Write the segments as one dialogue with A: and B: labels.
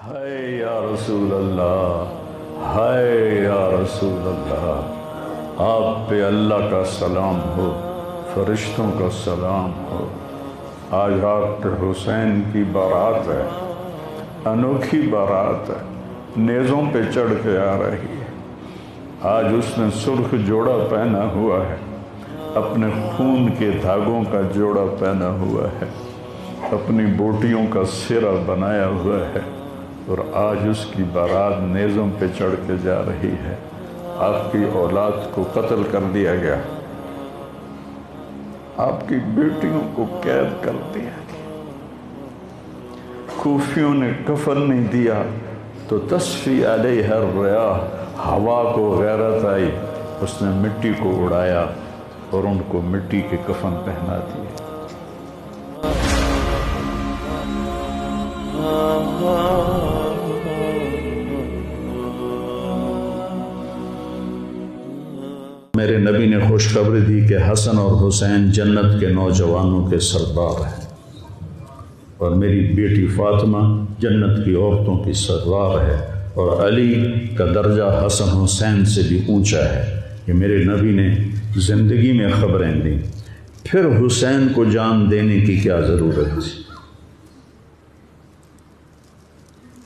A: ہے یا رسول اللہ، ہے یا رسول اللہ، آپ پہ اللہ کا سلام ہو، فرشتوں کا سلام ہو۔ آج ڈاکٹر حسین کی بارات ہے، انوکھی بارات ہے، نیزوں پہ چڑھ کے آ رہی ہے۔ آج اس نے سرخ جوڑا پہنا ہوا ہے، اپنے خون کے دھاگوں کا جوڑا پہنا ہوا ہے، اپنی بوٹیوں کا سرہ بنایا ہوا ہے، اور آج اس کی بارات نیزوں پہ چڑھ کے جا رہی ہے۔ آپ کی اولاد کو قتل کر دیا گیا، آپ کی بیٹیوں کو قید کر دیا گیا، کوفیوں نے کفن نہیں دیا تو تصفی علیہ الریاح، ہوا کو غیرت آئی، اس نے مٹی کو اڑایا اور ان کو مٹی کے کفن پہنا دیے۔ میرے نبی نے خوشخبری دی کہ حسن اور حسین جنت کے نوجوانوں کے سردار ہیں، اور میری بیٹی فاطمہ جنت کی عورتوں کی سردار ہے، اور علی کا درجہ حسن حسین سے بھی اونچا ہے۔ کہ میرے نبی نے زندگی میں خبریں دیں، پھر حسین کو جان دینے کی کیا ضرورت تھی؟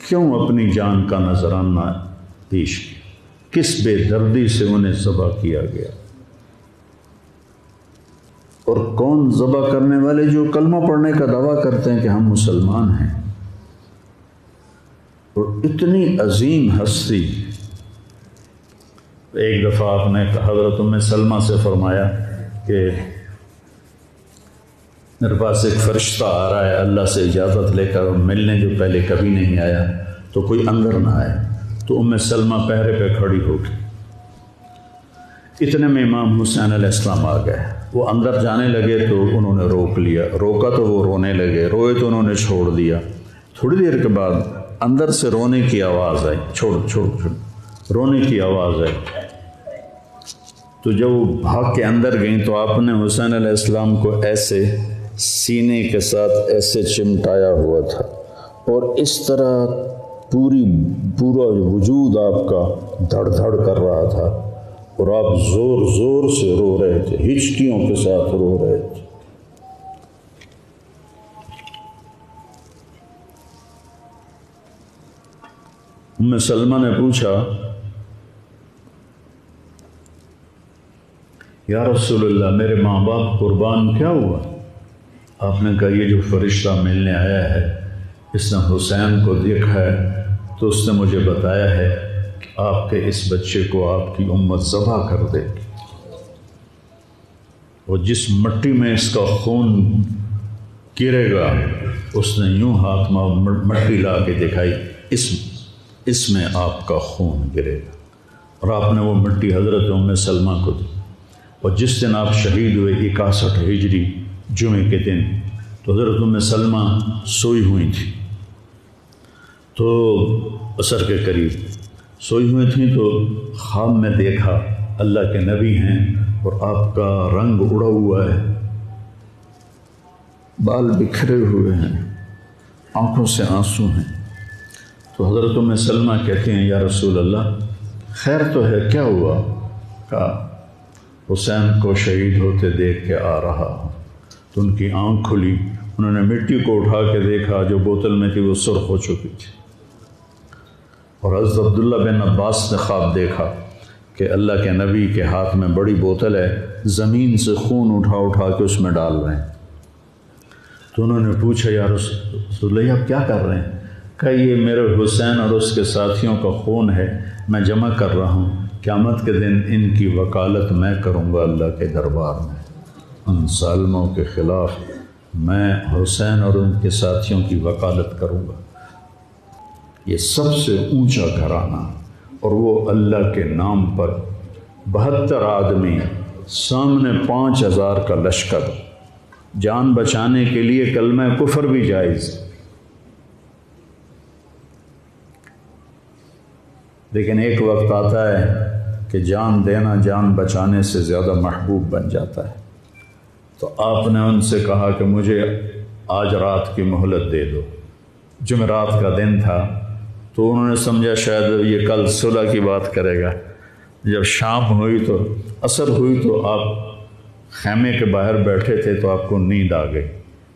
A: کیوں اپنی جان کا نذرانہ پیش کیا؟ کس بے دردی سے انہیں ذبح کیا گیا؟ اور کون ذبح کرنے والے جو کلمہ پڑھنے کا دعویٰ کرتے ہیں کہ ہم مسلمان ہیں، اور اتنی عظیم ہستی۔ ایک دفعہ آپ نے حضرت ام سلمہ سے فرمایا کہ میرے پاس ایک فرشتہ آ رہا ہے اللہ سے اجازت لے کر، ملنے جو پہلے کبھی نہیں آیا، تو کوئی اندر نہ آئے۔ تو ام سلمہ پہرے پہ کھڑی ہو گئی۔ اتنے میں امام حسین علیہ السلام آ گئے، وہ اندر جانے لگے تو انہوں نے روک لیا، روکا تو وہ رونے لگے، روئے تو انہوں نے چھوڑ دیا۔ تھوڑی دیر کے بعد اندر سے رونے کی آواز آئی، چھوڑ رونے کی آواز آئی۔ تو جب وہ بھاگ کے اندر گئیں تو آپ نے حسین علیہ السلام کو ایسے سینے کے ساتھ ایسے چمٹایا ہوا تھا، اور اس طرح پورا وجود آپ کا دھڑ دھڑ کر رہا تھا، اور آپ زور زور سے رو رہے تھے، ہچکیوں کے ساتھ رو رہے تھے۔ ام سلمہ نے پوچھا، یا رسول اللہ میرے ماں باپ قربان کیا ہوا؟ آپ نے کہا یہ جو فرشتہ ملنے آیا ہے اس نے حسین کو دیکھا ہے، تو اس نے مجھے بتایا ہے کہ آپ کے اس بچے کو آپ کی امت ذبح کر دے گی، اور جس مٹی میں اس کا خون گرے گا، اس نے یوں ہاتھ میں مٹی لا کے دکھائی، اس میں آپ کا خون گرے گا، اور آپ نے وہ مٹی حضرت ام سلمہ کو دی۔ اور جس دن آپ شہید ہوئے 61 ہجری جمعے کے دن، تو حضرت ام سلمہ سوئی ہوئی تھی، تو عصر کے قریب سوئی ہوئی تھیں، تو خواب میں دیکھا اللہ کے نبی ہیں اور آپ کا رنگ اڑا ہوا ہے، بال بکھرے ہوئے ہیں، آنکھوں سے آنسو ہیں۔ تو حضرت ام سلمہ کہتے ہیں یا رسول اللہ خیر تو ہے، کیا ہوا؟ کہا حسین کو شہید ہوتے دیکھ کے آ رہا ہوں۔ تو ان کی آنکھ کھلی، انہوں نے مٹی کو اٹھا کے دیکھا، جو بوتل میں تھی وہ سرخ ہو چکی تھی، اور حضرت عبداللہ بن عباس نے خواب دیکھا کہ اللہ کے نبی کے ہاتھ میں بڑی بوتل ہے، زمین سے خون اٹھا کے اس میں ڈال رہے ہیں۔ تو انہوں نے پوچھا یا رسول اللہ آپ کیا کر رہے ہیں؟ کہ یہ میرے حسین اور اس کے ساتھیوں کا خون ہے، میں جمع کر رہا ہوں، قیامت کے دن ان کی وکالت میں کروں گا اللہ کے دربار میں، ان ظالموں کے خلاف میں حسین اور ان کے ساتھیوں کی وکالت کروں گا۔ یہ سب سے اونچا گھرانہ، اور وہ اللہ کے نام پر 72 آدمی، سامنے 5000 کا لشکر، جان بچانے کے لیے کلمہ کفر بھی جائز، لیکن ایک وقت آتا ہے کہ جان دینا جان بچانے سے زیادہ محبوب بن جاتا ہے۔ تو آپ نے ان سے کہا کہ مجھے آج رات کی مہلت دے دو۔ جمعرات کا دن تھا، تو انہوں نے سمجھا شاید یہ کل صلح کی بات کرے گا۔ جب شام ہوئی تو عصر ہوئی تو آپ خیمے کے باہر بیٹھے تھے تو آپ کو نیند آ گئی،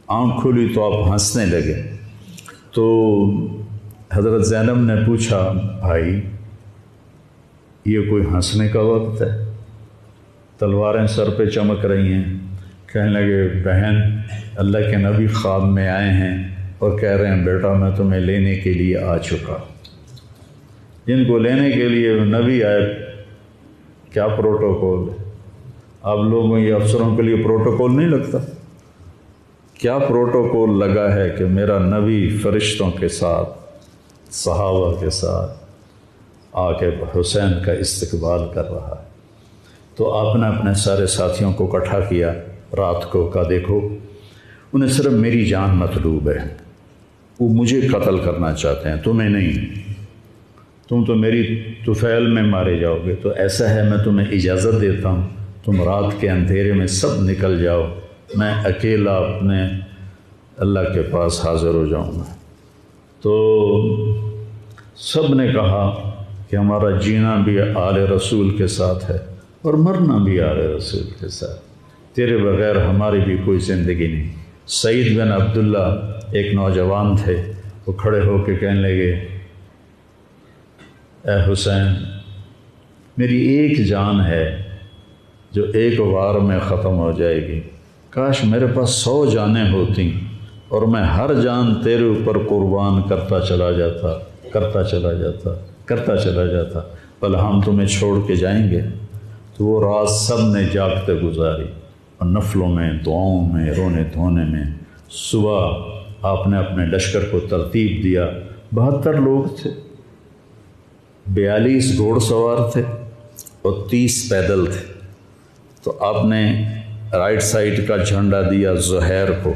A: آنکھ کھلی تو آپ ہنسنے لگے۔ تو حضرت زینب نے پوچھا بھائی یہ کوئی ہنسنے کا وقت ہے؟ تلواریں سر پہ چمک رہی ہیں۔ کہنے لگے بہن اللہ کے نبی خواب میں آئے ہیں اور کہہ رہے ہیں بیٹا میں تمہیں لینے کے لیے آ چکا۔ جن کو لینے کے لیے نبی آئے کیا پروٹوکول ہے؟ آپ لوگوں یہ افسروں کے لیے پروٹوکول نہیں لگتا؟ کیا پروٹوکول لگا ہے کہ میرا نبی فرشتوں کے ساتھ صحابہ کے ساتھ آ کے حسین کا استقبال کر رہا ہے۔ تو آپ نے اپنے سارے ساتھیوں کو اکٹھا کیا رات کو، کہا دیکھو انہیں صرف میری جان مطلوب ہے، وہ مجھے قتل کرنا چاہتے ہیں تمہیں نہیں، تم تو میری طفیل میں مارے جاؤ گے۔ تو ایسا ہے میں تمہیں اجازت دیتا ہوں تم رات کے اندھیرے میں سب نکل جاؤ، میں اکیلا اپنے اللہ کے پاس حاضر ہو جاؤں گا۔ تو سب نے کہا کہ ہمارا جینا بھی آل رسول کے ساتھ ہے اور مرنا بھی آل رسول کے ساتھ، تیرے بغیر ہماری بھی کوئی زندگی نہیں۔ سعید بن عبداللہ ایک نوجوان تھے، وہ کھڑے ہو کے کہنے لگے اے حسین میری ایک جان ہے جو ایک وار میں ختم ہو جائے گی، کاش میرے پاس 100 جانیں ہوتیں اور میں ہر جان تیرے اوپر قربان کرتا چلا جاتا بھلا ہم تمہیں چھوڑ کے جائیں گے۔ تو وہ رات سب نے جاگتے گزاری اور نفلوں میں، دعاؤں میں، رونے دھونے میں۔ صبح آپ نے اپنے لشکر کو ترتیب دیا، 72 لوگ تھے، 42 گھوڑ سوار تھے اور 30 پیدل تھے۔ تو آپ نے رائٹ سائڈ کا جھنڈا دیا زہیر کو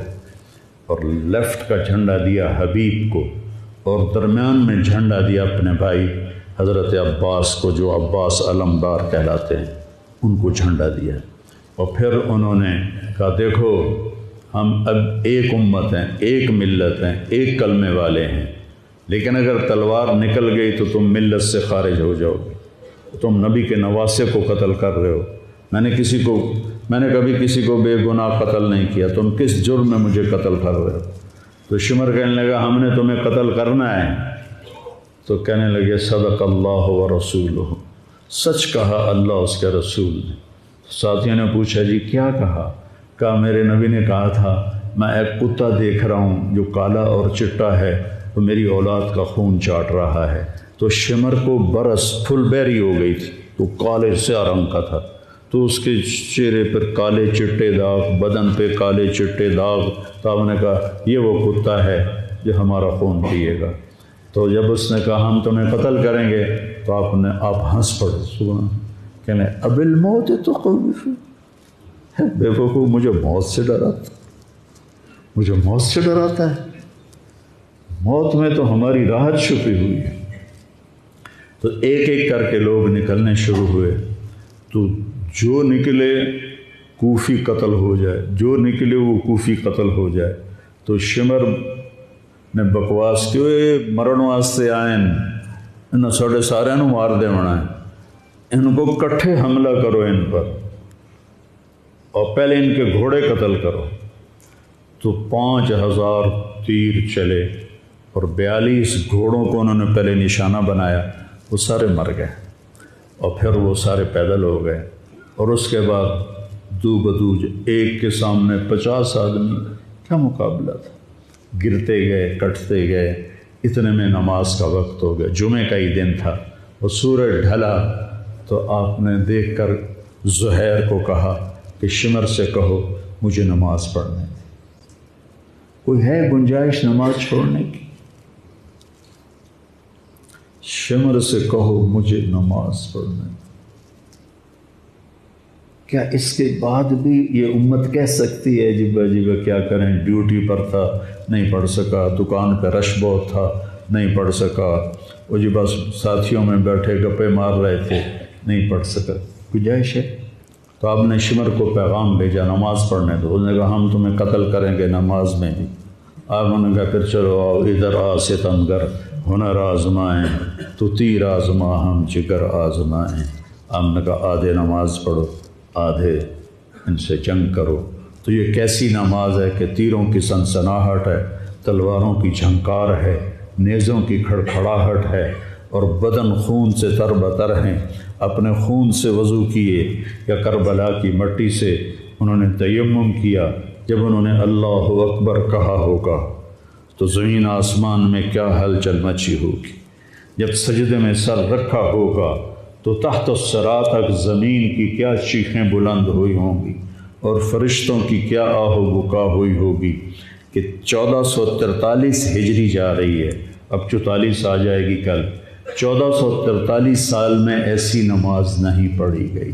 A: اور لیفٹ کا جھنڈا دیا حبیب کو اور درمیان میں جھنڈا دیا اپنے بھائی حضرت عباس کو، جو عباس علمدار کہلاتے ہیں، ان کو جھنڈا دیا۔ اور پھر انہوں نے کہا دیکھو ہم اب ایک امت ہیں، ایک ملت ہیں، ایک کلمے والے ہیں، لیکن اگر تلوار نکل گئی تو تم ملت سے خارج ہو جاؤ گے، تم نبی کے نواسے کو قتل کر رہے ہو، میں نے کبھی کسی کو بے گناہ قتل نہیں کیا، تم کس جرم میں مجھے قتل کر رہے ہو؟ تو شمر کہنے لگا ہم نے تمہیں قتل کرنا ہے۔ تو کہنے لگے صدق اللہ و رسولہ، سچ کہا اللہ اس کے رسول نے۔ ساتھیوں نے پوچھا جی کیا کہا میرے نبی نے کہا تھا میں ایک کتا دیکھ رہا ہوں جو کالا اور چٹا ہے، تو میری اولاد کا خون چاٹ رہا ہے۔ تو شمر کو برس پھل بیری ہو گئی تھی، تو کالے سیاہ رنگ کا تھا، تو اس کے چہرے پر کالے چٹے داغ، بدن پہ کالے چٹے داغ۔ تو آپ نے کہا یہ وہ کتا ہے جو ہمارا خون پیے گا۔ تو جب اس نے کہا ہم تمہیں قتل کریں گے تو آپ ہنس پڑے، سبحان، کہنے اب الموت تو خوف ہے، بے وقوف مجھے موت سے ڈراتا ہے، موت میں تو ہماری راحت چھپی ہوئی ہے۔ تو ایک ایک کر کے لوگ نکلنے شروع ہوئے، تو جو نکلے کوفی قتل ہو جائے، جو نکلے وہ کوفی قتل ہو جائے۔ تو شمر نے بکواس کی مرن واسطے آئے انہوں ساڑھے سارے مار دے ہونا ہے، ان کو کٹھے حملہ کرو ان پر اور پہلے ان کے گھوڑے قتل کرو۔ تو 5000 تیر چلے اور 42 گھوڑوں کو انہوں نے پہلے نشانہ بنایا، وہ سارے مر گئے اور پھر وہ سارے پیدل ہو گئے۔ اور اس کے بعد دو بدو ایک کے سامنے 50 آدمی، کیا مقابلہ تھا، گرتے گئے کٹتے گئے، اتنے میں نماز کا وقت ہو گیا، جمعے کا ہی دن تھا اور سورج ڈھلا۔ تو آپ نے دیکھ کر زہیر کو کہا کہ شمر سے کہو مجھے نماز پڑھنے دے، کوئی ہے گنجائش نماز چھوڑنے کی؟ شمر سے کہو مجھے نماز پڑھنے دے۔ کیا اس کے بعد بھی یہ امت کہہ سکتی ہے جی کیا کریں، ڈیوٹی پر تھا نہیں پڑھ سکا، دکان پہ رش بہت تھا نہیں پڑھ سکا، وہ جی بس ساتھیوں میں بیٹھے گپے مار رہے تھے نہیں پڑھ سکا، گنجائش ہے؟ تو آپ نے شمر کو پیغام بھیجا نماز پڑھنے دو، انہوں نے کہا ہم تمہیں قتل کریں گے نماز میں بھی۔ آپ نے کہا پھر چلو آؤ ادھر ستمگر، ہنر آزمائیں تو تیر آزما ہم جگر آزمائیں۔ آپ نے کہا آدھے نماز پڑھو آدھے ان سے جنگ کرو۔ تو یہ کیسی نماز ہے کہ تیروں کی سنسناہٹ ہے، تلواروں کی جھنکار ہے، نیزوں کی کھڑکھڑاہٹ ہے، اور بدن خون سے تر بتر ہیں۔ اپنے خون سے وضو کیے یا کربلا کی مٹی سے انہوں نے تیمم کیا۔ جب انہوں نے اللہ اکبر کہا ہوگا تو زمین آسمان میں کیا ہلچل مچی ہوگی۔ جب سجدے میں سر رکھا ہوگا تو تحت الثری تک زمین کی کیا چیخیں بلند ہوئی ہوں گی، اور فرشتوں کی کیا آہ و بکا ہوئی ہوگی کہ 1443 ہجری جا رہی ہے، اب 44 آ جائے گی کل۔ 1443 سال میں ایسی نماز نہیں پڑھی گئی۔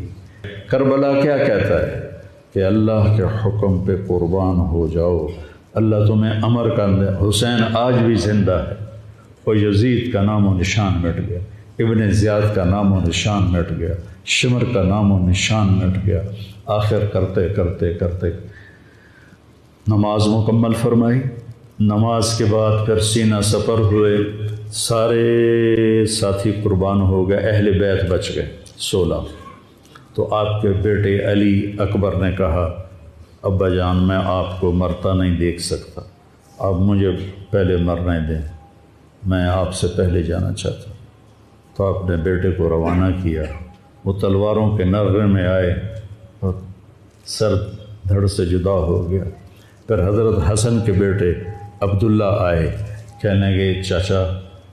A: کربلا کیا کہتا ہے کہ اللہ کے حکم پہ قربان ہو جاؤ، اللہ تمہیں امر کر دے۔ حسین آج بھی زندہ ہے، اور یزید کا نام و نشان مٹ گیا، ابن زیاد کا نام و نشان مٹ گیا، شمر کا نام و نشان مٹ گیا۔ آخر کرتے کرتے کرتے نماز مکمل فرمائی۔ نماز کے بعد پھر سینہ سپر ہوئے، سارے ساتھی قربان ہو گئے، اہل بیت بچ گئے 16۔ تو آپ کے بیٹے علی اکبر نے کہا ابا جان میں آپ کو مرتا نہیں دیکھ سکتا، آپ مجھے پہلے مرنے دیں، میں آپ سے پہلے جانا چاہتا ہوں۔ تو آپ نے بیٹے کو روانہ کیا، وہ تلواروں کے نغمے میں آئے اور سر دھڑ سے جدا ہو گیا۔ پھر حضرت حسن کے بیٹے عبداللہ آئے، کہنے لگے چاچا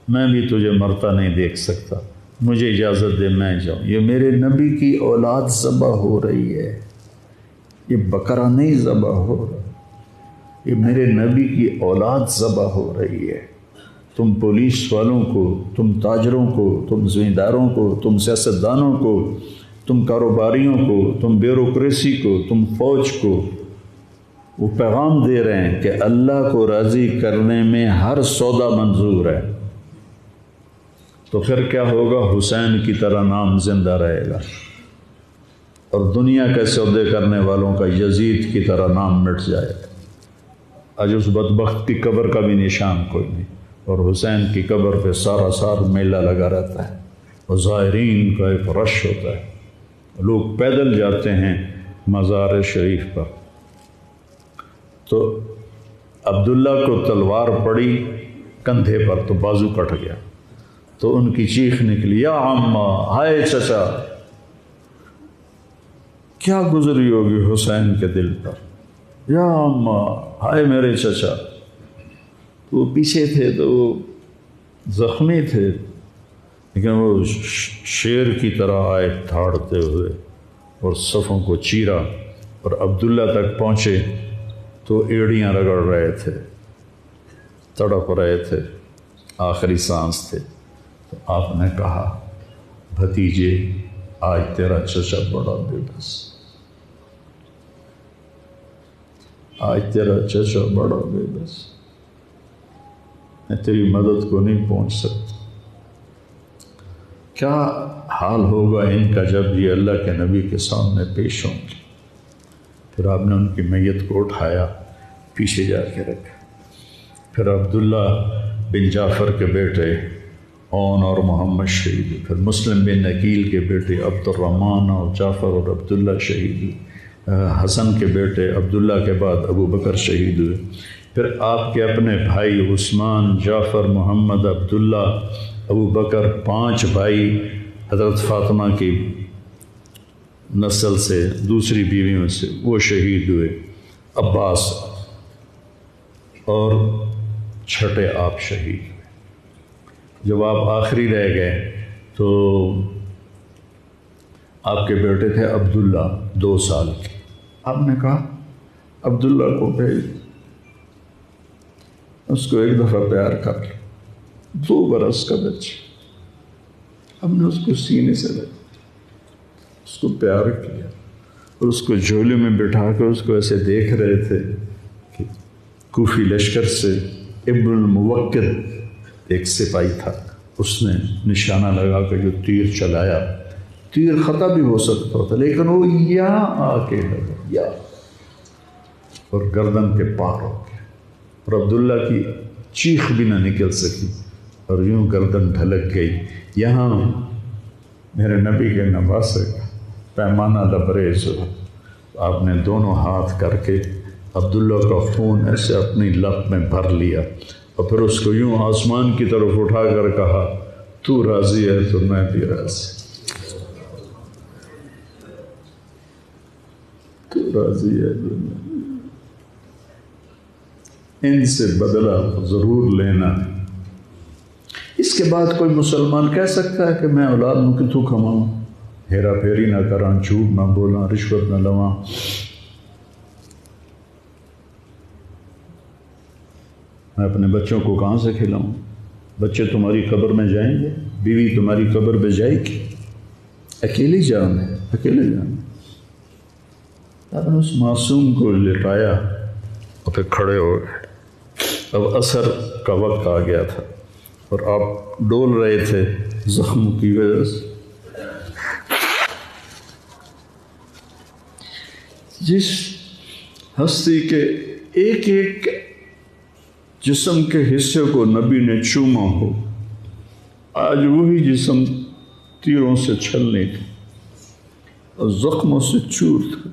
A: میں بھی تجھے مرتا نہیں دیکھ سکتا، مجھے اجازت دے میں جاؤں، یہ میرے نبی کی اولاد ذبح ہو رہی ہے، یہ بکرا نہیں ذبح ہو رہا، یہ میرے نبی کی اولاد ذبح ہو رہی ہے۔ تم پولیس والوں کو، تم تاجروں کو، تم زمینداروں کو، تم سیاستدانوں کو، تم کاروباریوں کو، تم بیوروکریسی کو، تم فوج کو وہ پیغام دے رہے ہیں کہ اللہ کو راضی کرنے میں ہر سودا منظور ہے۔ تو پھر کیا ہوگا؟ حسین کی طرح نام زندہ رہے گا، اور دنیا کے سودے کرنے والوں کا یزید کی طرح نام مٹ جائے گا۔ آج اس بدبخت کی قبر کا بھی نشان کوئی نہیں، اور حسین کی قبر پہ سارا سال میلہ لگا رہتا ہے، اور زائرین کا ایک رش ہوتا ہے، لوگ پیدل جاتے ہیں مزار شریف پر۔ تو عبداللہ کو تلوار پڑی کندھے پر تو بازو کٹ گیا، تو ان کی چیخ نکلی یا عمّا، ہائے چچا، کیا گزری ہوگی حسین کے دل پر، یا عمّا، ہائے میرے چچا۔ تو وہ پیچھے تھے تو وہ زخمی تھے، لیکن وہ شیر کی طرح آئے دھاڑتے ہوئے اور صفوں کو چیرا، اور عبداللہ تک پہنچے تو ایڑیاں رگڑ رہے تھے، تڑپ رہے تھے، آخری سانس تھے۔ تو آپ نے کہا بھتیجے آج تیرا چچا بڑا بے بس، آج تیرا چچا بڑا بے بس، میں تیری مدد کو نہیں پہنچ سکتا۔ کیا حال ہوگا ان کا جب یہ اللہ کے نبی کے سامنے پیش ہوں گے۔ پھر آپ نے ان کی میت کو اٹھایا، پیچھے جا کے رکھا۔ پھر عبداللہ بن جعفر کے بیٹے اون اور محمد شہید ہوئے، پھر مسلم بن عقیل کے بیٹے عبد الرحمن اور جعفر اور عبداللہ شہید ہوئے، حسن کے بیٹے عبداللہ کے بعد ابو بکر شہید ہوئے۔ پھر آپ کے اپنے بھائی عثمان، جعفر، محمد، عبداللہ، ابو بکر، 5 بھائی حضرت فاطمہ کی نسل سے، دوسری بیویوں سے، وہ شہید ہوئے، عباس، اور چھٹے آپ شہید ہوئے۔ جب آپ آخری رہ گئے تو آپ کے بیٹے تھے عبداللہ 2 سال کے، آپ نے کہا عبداللہ کو بھیج، اس کو ایک دفعہ پیار کر لیا، 2 برس کا بچہ، ہم نے اس کو سینے سے لگا، اس کو پیار کیا، اور اس کو جھولے میں بٹھا کر اس کو ایسے دیکھ رہے تھے کہ کوفی لشکر سے ابن الموکل ایک سپاہی تھا، اس نے نشانہ لگا کے جو تیر چلایا، تیر خطا بھی ہو سکتا تھا، لیکن وہ یہاں آ کے لگا، یا اور گردن کے پار ہو گیا، اور عبداللہ کی چیخ بھی نہ نکل سکی، اور یوں گردن ڈھلک گئی۔ یہاں میرے نبی کے نواسے کا پیمانہ لبریز ہو، آپ نے دونوں ہاتھ کر کے عبداللہ کا خون ایسے اپنی لب میں بھر لیا اور پھر اس کو یوں آسمان کی طرف اٹھا کر کہا، تو راضی ہے تو میں بھی راضی، تو راضی ہے تو میں۔ ان سے بدلہ ضرور لینا۔ اس کے بعد کوئی مسلمان کہہ سکتا ہے کہ میں اولاد نو کتوں کماؤں، ہیرا پھیری نہ کراں، جھوٹ نہ بولاں، رشوت نہ لواں۔ میں اپنے بچوں کو کہاں سے کھلاؤں؟ بچے تمہاری قبر میں جائیں گے، بیوی تمہاری قبر پہ جائے گی، اکیلی جان ہے، اکیلے جان۔ آپ نے اس معصوم کو لٹایا اور پھر کھڑے ہو گئے۔ اب عصر کا وقت آ گیا تھا اور آپ ڈول رہے تھے زخم کی وجہ سے۔ جس ہستی کے ایک ایک جسم کے حصے کو نبی نے چوما ہو، آج وہی جسم تیروں سے چھلنی تھی اور زخموں سے چور تھا۔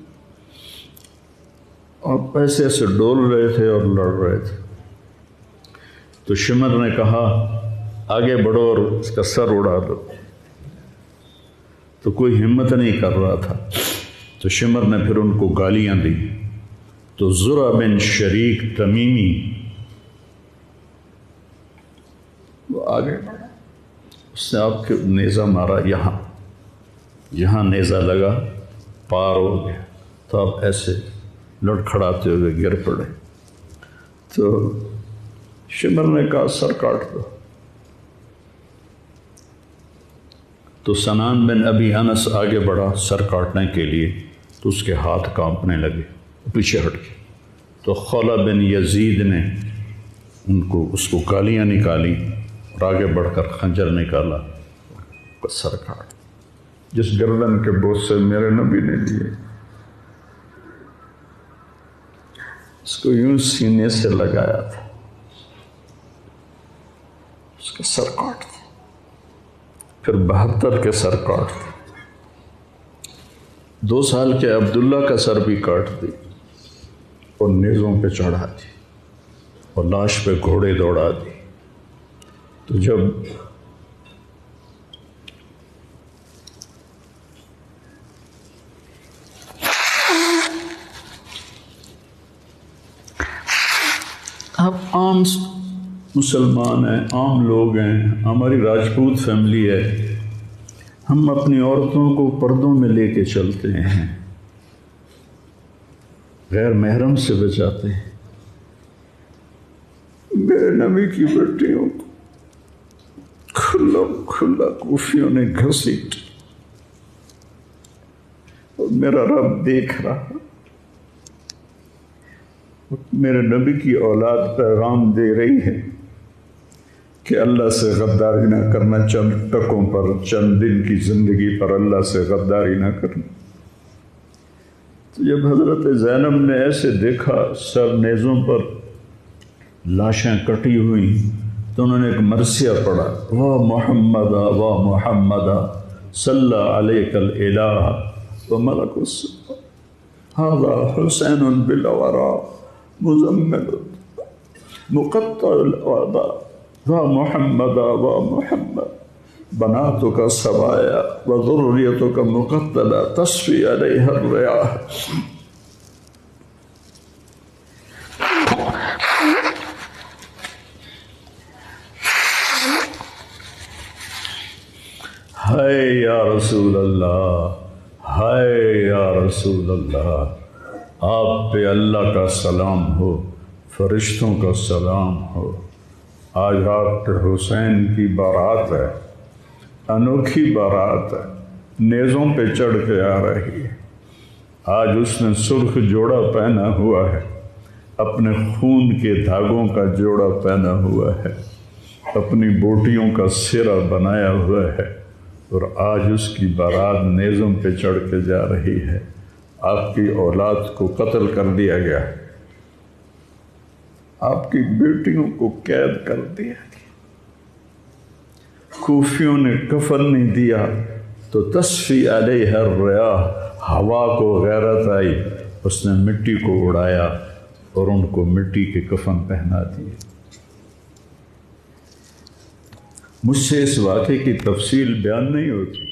A: آپ ایسے ایسے ڈول رہے تھے اور لڑ رہے تھے۔ تو شمر نے کہا، آگے بڑھو اور اس کا سر اڑا دو۔ تو کوئی ہمت نہیں کر رہا تھا، تو شمر نے پھر ان کو گالیاں دی۔ تو زرع بن شریک تمیمی وہ آگے بڑھا، اس نے آپ کے نیزہ مارا، یہاں نیزہ لگا، پار ہو گیا۔ تو آپ ایسے لڑکھڑاتے ہوئے گر پڑے۔ تو شمر نے کہا، سر کاٹ دو۔ تو سنان بن ابی انس آگے بڑھا سر کاٹنے کے لیے، تو اس کے ہاتھ کانپنے لگے، پیچھے ہٹ گئے۔ تو خولہ بن یزید نے اس کو گالیاں نکالی اور آگے بڑھ کر خنجر نکالا، سر کاٹ۔ جس گردن کے بوسے میرے نبی نے لیے، اس کو یوں سینے سے لگایا تھا، اس کا سر کاٹ دیا۔ پھر 72 کے سر کاٹ دیے، 2 سال کے عبداللہ کا سر بھی کاٹ دی اور نیزوں پہ چڑھا دی اور لاش پہ گھوڑے دوڑا دی۔ تو جب آپ عام مسلمان ہیں، عام لوگ ہیں، ہماری راجپوت فیملی ہے، ہم اپنی عورتوں کو پردوں میں لے کے چلتے ہیں، غیر محرم سے بچاتے ہیں۔ میرے نبی کی بیٹیوں کو کھلا کوفیوں نے گھسیٹ، اور میرا رب دیکھ رہا۔ میرے نبی کی اولاد پیغام دے رہی ہے کہ اللہ سے غداری نہ کرنا، چند ٹکوں پر، چند دن کی زندگی پر اللہ سے غداری نہ کرنا۔ تو جب حضرت زینب نے ایسے دیکھا سر نیزوں پر لاشیں کٹی ہوئی، تو انہوں نے ایک مرثیہ پڑھا، وا محمدا وا محمدا صلی علیک الالہ وملک السماء ھذا حسین بالورا مزمل مقطع الاعضاء وا محمدا وا محمد بناتک سبایا وذریتک مقتلہ تصفی علیہ الریاح۔ ہائے یا رسول اللہ، ہائے یا رسول اللہ، آپ پہ اللہ کا سلام ہو، فرشتوں کا سلام ہو۔ آج آپ کے حسین کی بارات ہے، انوکھی بارات ہے، نیزوں پہ چڑھ کے آ رہی ہے۔ آج اس نے سرخ جوڑا پہنا ہوا ہے، اپنے خون کے دھاگوں کا جوڑا پہنا ہوا ہے، اپنی بوٹیوں کا سرہ بنایا ہوا ہے، اور آج اس کی بارات نیزوں پہ چڑھ کے جا رہی ہے۔ آپ کی اولاد کو قتل کر دیا گیا، آپ کی بیٹیوں کو قید کر دیا گیا، کوفیوں نے کفن نہیں دیا تو تصفی علیہ الریاح، ہوا کو غیرت آئی، اس نے مٹی کو اڑایا اور ان کو مٹی کے کفن پہنا دیے۔ مجھ سے اس واقعے کی تفصیل بیان نہیں ہوتی،